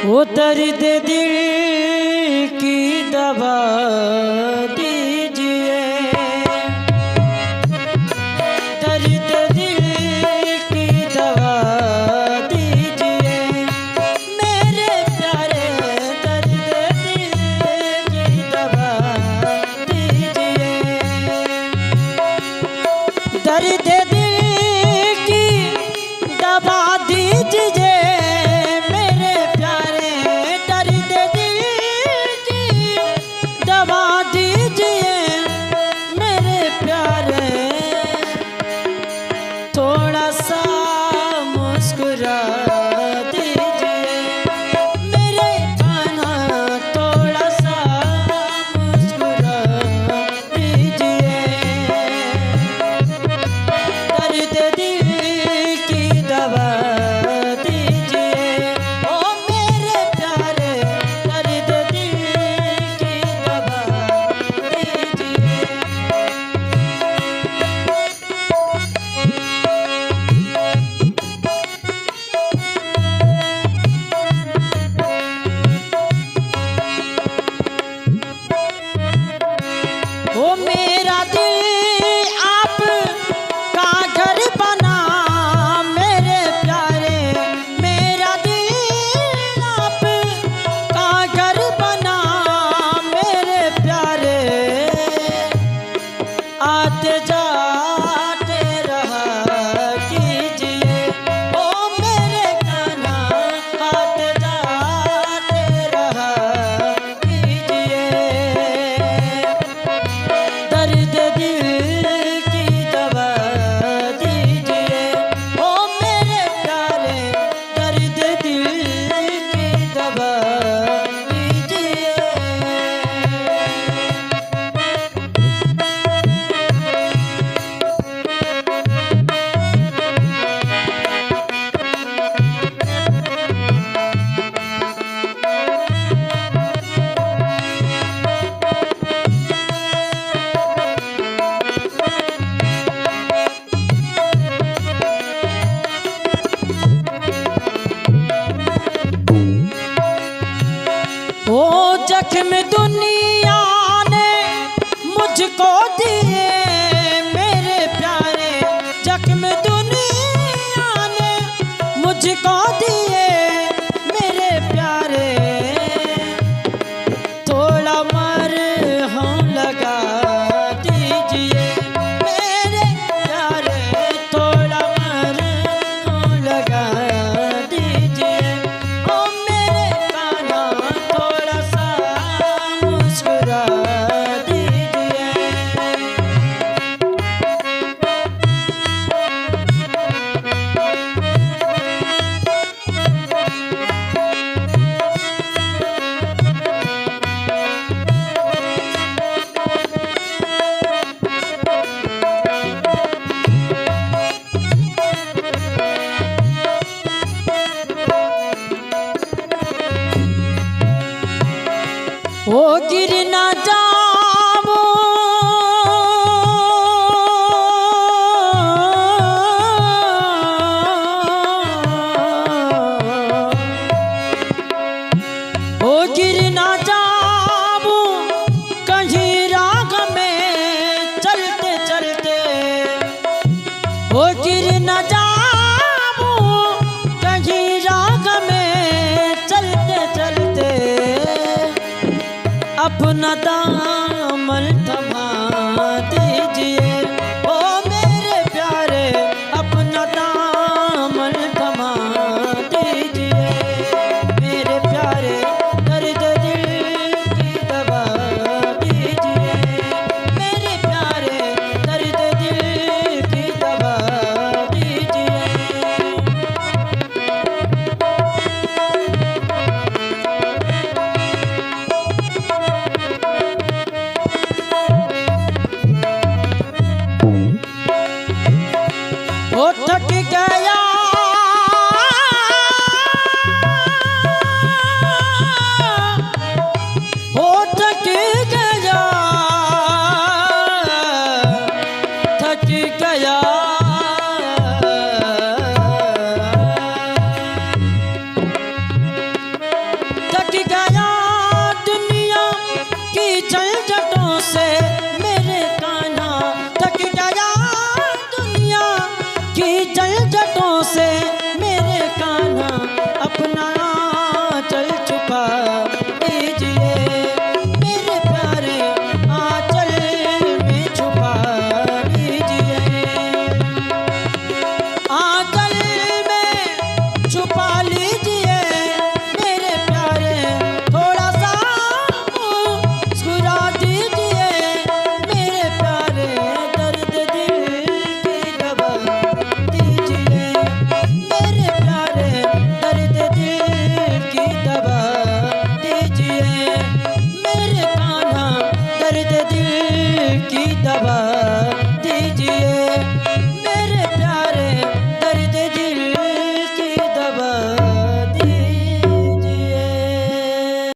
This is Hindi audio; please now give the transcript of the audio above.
वो दर्द दिल की दवा दीजिए, दर्द दिल की दवा दीजिए मेरे प्यारे, दर्द दिल की दवा दीजिए, दर्द दिल की दवा दीजिए मेरे प्यारे, दर्द दिल की दवा दीजिए मेरे प्यारे, थोड़ा सा मुस्कुरा दीजिए मेरे कान्हा, थोड़ा सा मुस्कुरा दीजिए, दर्द दिल की दवा दीजिए ओ मेरे प्यारे, दर्द दिल की दवा दीजिए। ओ मेरा दिल आपका घर बना मेरे प्यारे, मेरा दिल आपका घर बना मेरे प्यारे, आते जाते रहा कीजिए ओ मेरे कान्हा, आते जाते रहा कीजिए, दर्द दिल की दवा दीजिए ओ मेरे प्यारे, दर्द दिल की दवा दीजिए। ओ जख्म दुनिया ने मुझको दिए मेरे प्यारे, जख्म दुनिया ने मुझको दिए मेरे प्यारे, थोड़ा मरहम लगा दीजिए मेरे प्यारे, थोड़ा मरहम लगा दीजिए ओ मेरे कान्हा, थोड़ा सा मुस्कुरा दीजिए। ओ गिर ना जाओ ओ गिर ना जाओ कहीं राग में चलते चलते, ओ गिर ना जाओ कहीं राग में चलते चलते, अपना दाम